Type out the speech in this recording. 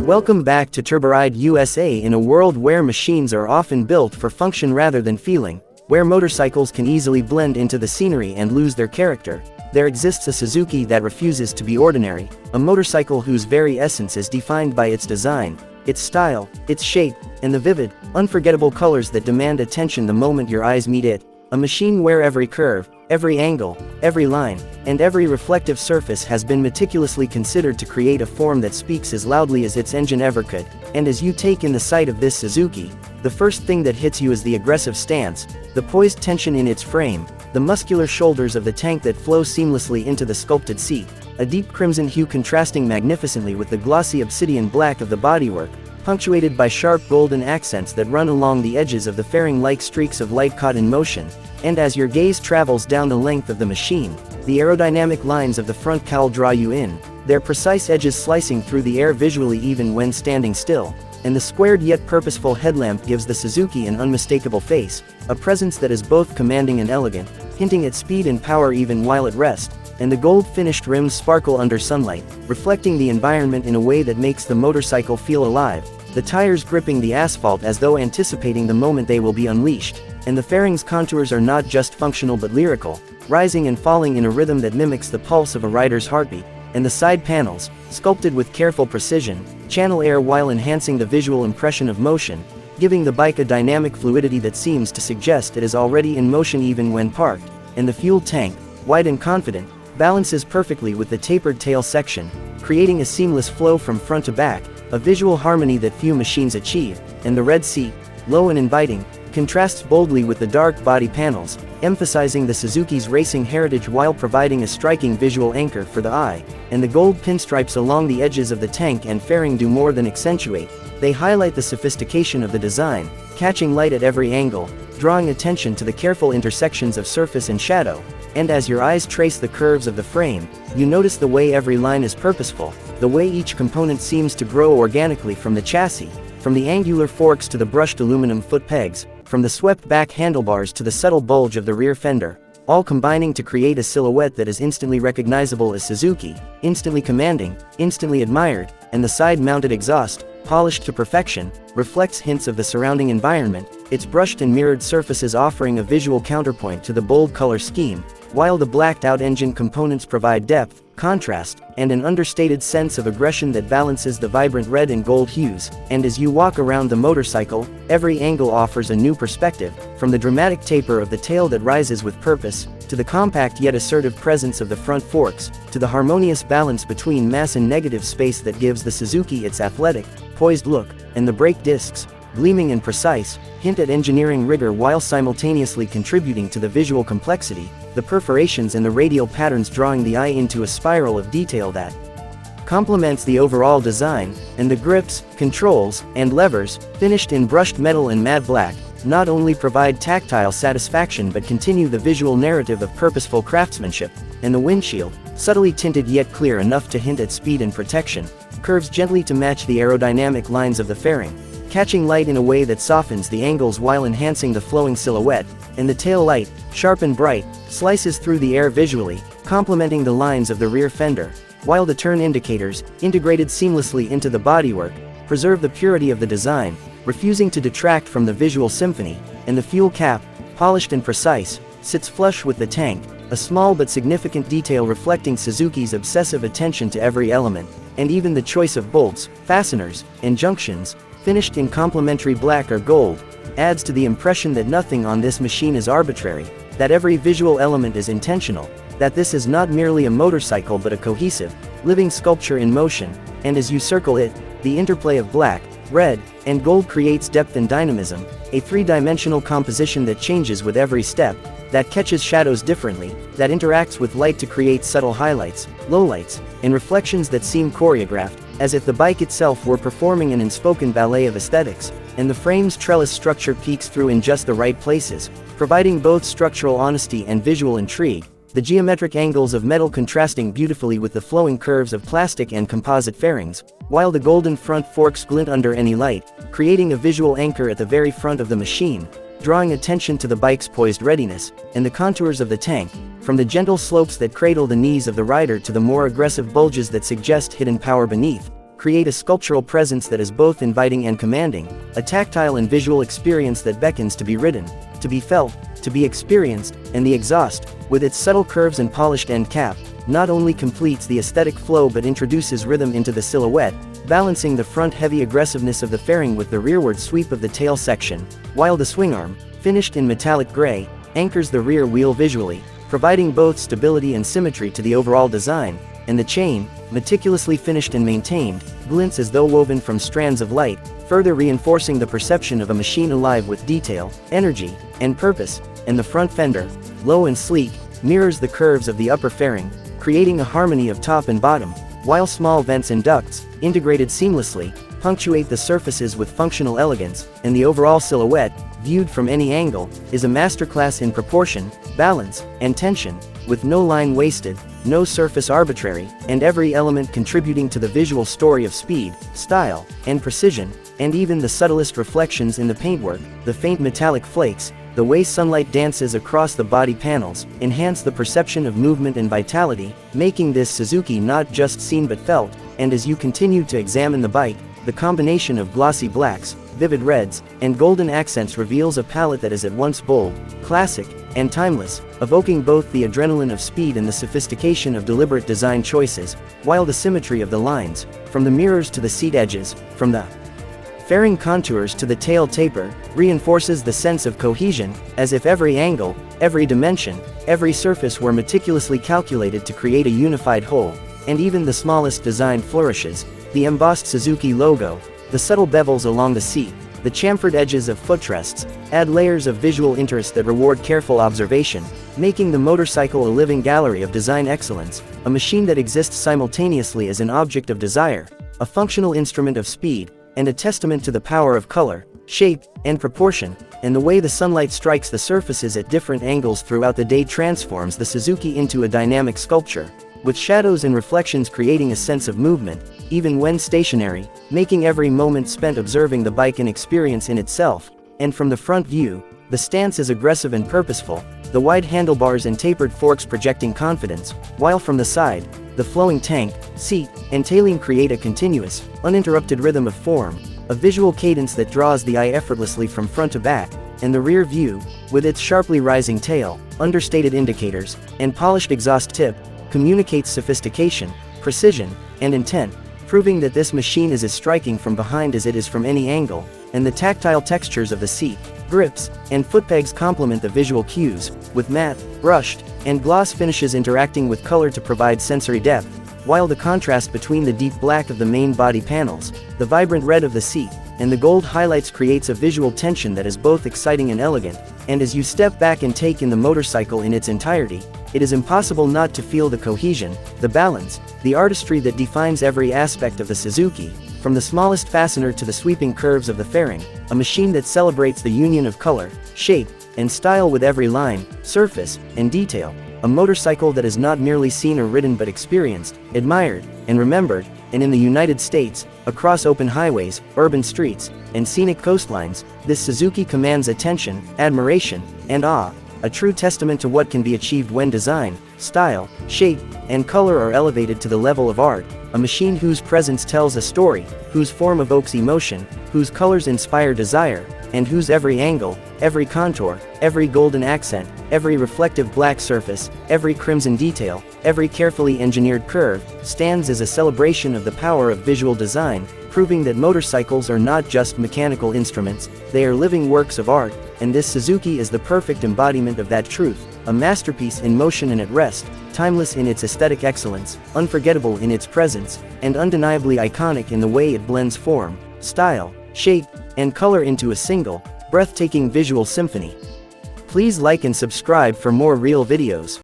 welcome back to TurboRide USA. In a world where machines are often built for function rather than feeling, where motorcycles can easily blend into the scenery and lose their character, there exists a Suzuki that refuses to be ordinary, a motorcycle whose very essence is defined by its design, its style, its shape, and the vivid, unforgettable colors that demand attention the moment your eyes meet it. A machine where every curve, every angle, every line, and every reflective surface has been meticulously considered to create a form that speaks as loudly as its engine ever could. And as you take in the sight of this Suzuki, the first thing that hits you is the aggressive stance, the poised tension in its frame, the muscular shoulders of the tank that flow seamlessly into the sculpted seat, a deep crimson hue contrasting magnificently with the glossy obsidian black of the bodywork, punctuated by sharp golden accents that run along the edges of the fairing like streaks of light caught in motion. And as your gaze travels down the length of the machine, the aerodynamic lines of the front cowl draw you in, their precise edges slicing through the air visually even when standing still, and the squared yet purposeful headlamp gives the Suzuki an unmistakable face, a presence that is both commanding and elegant, hinting at speed and power even while at rest. And the gold-finished rims sparkle under sunlight, reflecting the environment in a way that makes the motorcycle feel alive, the tires gripping the asphalt as though anticipating the moment they will be unleashed. And the fairing's contours are not just functional but lyrical, rising and falling in a rhythm that mimics the pulse of a rider's heartbeat. And the side panels, sculpted with careful precision, channel air while enhancing the visual impression of motion, giving the bike a dynamic fluidity that seems to suggest it is already in motion even when parked. And the fuel tank, wide and confident, balances perfectly with the tapered tail section, creating a seamless flow from front to back, a visual harmony that few machines achieve. And the red seat, low and inviting, contrasts boldly with the dark body panels, emphasizing the Suzuki's racing heritage while providing a striking visual anchor for the eye. And the gold pinstripes along the edges of the tank and fairing do more than accentuate, they highlight the sophistication of the design, catching light at every angle, drawing attention to the careful intersections of surface and shadow. And as your eyes trace the curves of the frame, you notice the way every line is purposeful, the way each component seems to grow organically from the chassis, from the angular forks to the brushed aluminum foot pegs, from the swept-back handlebars to the subtle bulge of the rear fender, all combining to create a silhouette that is instantly recognizable as Suzuki, instantly commanding, instantly admired. And the side-mounted exhaust, polished to perfection, reflects hints of the surrounding environment, its brushed and mirrored surfaces offering a visual counterpoint to the bold color scheme, while the blacked-out engine components provide depth, contrast, and an understated sense of aggression that balances the vibrant red and gold hues. And as you walk around the motorcycle, every angle offers a new perspective, from the dramatic taper of the tail that rises with purpose, to the compact yet assertive presence of the front forks, to the harmonious balance between mass and negative space that gives the Suzuki its athletic, poised look. And the brake discs, gleaming and precise, hint at engineering rigor while simultaneously contributing to the visual complexity, the perforations and the radial patterns drawing the eye into a spiral of detail that complements the overall design. And the grips, controls, and levers, finished in brushed metal and matte black, not only provide tactile satisfaction but continue the visual narrative of purposeful craftsmanship. And the windshield, subtly tinted yet clear enough to hint at speed and protection, curves gently to match the aerodynamic lines of the fairing, catching light in a way that softens the angles while enhancing the flowing silhouette. And the tail light, sharp and bright, slices through the air visually, complementing the lines of the rear fender, while the turn indicators, integrated seamlessly into the bodywork, preserve the purity of the design, refusing to detract from the visual symphony. And the fuel cap, polished and precise, sits flush with the tank, a small but significant detail reflecting Suzuki's obsessive attention to every element. And even the choice of bolts, fasteners, and junctions, finished in complementary black or gold, adds to the impression that nothing on this machine is arbitrary, that every visual element is intentional, that this is not merely a motorcycle but a cohesive, living sculpture in motion. And as you circle it, the interplay of black, red, and gold creates depth and dynamism, a three-dimensional composition that changes with every step, that catches shadows differently, that interacts with light to create subtle highlights, lowlights, and reflections that seem choreographed, as if the bike itself were performing an unspoken ballet of aesthetics. And the frame's trellis structure peeks through in just the right places, providing both structural honesty and visual intrigue, the geometric angles of metal contrasting beautifully with the flowing curves of plastic and composite fairings, while the golden front forks glint under any light, creating a visual anchor at the very front of the machine, drawing attention to the bike's poised readiness. And the contours of the tank, from the gentle slopes that cradle the knees of the rider to the more aggressive bulges that suggest hidden power beneath, create a sculptural presence that is both inviting and commanding, a tactile and visual experience that beckons to be ridden, to be felt, to be experienced. And the exhaust, with its subtle curves and polished end cap, not only completes the aesthetic flow but introduces rhythm into the silhouette, balancing the front-heavy aggressiveness of the fairing with the rearward sweep of the tail section, while the swingarm, finished in metallic gray, anchors the rear wheel visually, providing both stability and symmetry to the overall design. And the chain, meticulously finished and maintained, glints as though woven from strands of light, further reinforcing the perception of a machine alive with detail, energy, and purpose. And the front fender, low and sleek, mirrors the curves of the upper fairing, creating a harmony of top and bottom, while small vents and ducts, integrated seamlessly, punctuate the surfaces with functional elegance. And the overall silhouette, viewed from any angle, is a masterclass in proportion, balance, and tension, with no line wasted, no surface arbitrary, and every element contributing to the visual story of speed, style, and precision. And even the subtlest reflections in the paintwork, the faint metallic flakes, the way sunlight dances across the body panels, enhance the perception of movement and vitality, making this Suzuki not just seen but felt. And as you continue to examine the bike, the combination of glossy blacks, vivid reds, and golden accents reveals a palette that is at once bold, classic, and timeless, evoking both the adrenaline of speed and the sophistication of deliberate design choices, while the symmetry of the lines, from the mirrors to the seat edges, from the fairing contours to the tail taper, reinforces the sense of cohesion, as if every angle, every dimension, every surface were meticulously calculated to create a unified whole. And even the smallest design flourishes, the embossed Suzuki logo, the subtle bevels along the seat, the chamfered edges of footrests, add layers of visual interest that reward careful observation, making the motorcycle a living gallery of design excellence, a machine that exists simultaneously as an object of desire, a functional instrument of speed, and a testament to the power of color, shape, and proportion. And the way the sunlight strikes the surfaces at different angles throughout the day transforms the Suzuki into a dynamic sculpture, with shadows and reflections creating a sense of movement, even when stationary, making every moment spent observing the bike an experience in itself. And from the front view, the stance is aggressive and purposeful, the wide handlebars and tapered forks projecting confidence, while from the side, the flowing tank, seat, and tailing create a continuous, uninterrupted rhythm of form, a visual cadence that draws the eye effortlessly from front to back. And the rear view, with its sharply rising tail, understated indicators, and polished exhaust tip, communicates sophistication, precision, and intent, proving that this machine is as striking from behind as it is from any angle. And the tactile textures of the seat, grips, and footpegs complement the visual cues, with matte, brushed, and gloss finishes interacting with color to provide sensory depth, while the contrast between the deep black of the main body panels, the vibrant red of the seat, and the gold highlights creates a visual tension that is both exciting and elegant. And as you step back and take in the motorcycle in its entirety, it is impossible not to feel the cohesion, the balance, the artistry that defines every aspect of the Suzuki, from the smallest fastener to the sweeping curves of the fairing, a machine that celebrates the union of color, shape, and style with every line, surface, and detail. A motorcycle that is not merely seen or ridden but experienced, admired, and remembered. And in the United States, across open highways, urban streets, and scenic coastlines, this Suzuki commands attention, admiration, and awe, a true testament to what can be achieved when design, style, shape, and color are elevated to the level of art, a machine whose presence tells a story, whose form evokes emotion, whose colors inspire desire, and whose every angle, every contour, every golden accent, every reflective black surface, every crimson detail, every carefully engineered curve, stands as a celebration of the power of visual design, proving that motorcycles are not just mechanical instruments, they are living works of art. And this Suzuki is the perfect embodiment of that truth, a masterpiece in motion and at rest, timeless in its aesthetic excellence, unforgettable in its presence, and undeniably iconic in the way it blends form, style, shape, and color into a single, breathtaking visual symphony. Please like and subscribe for more real videos.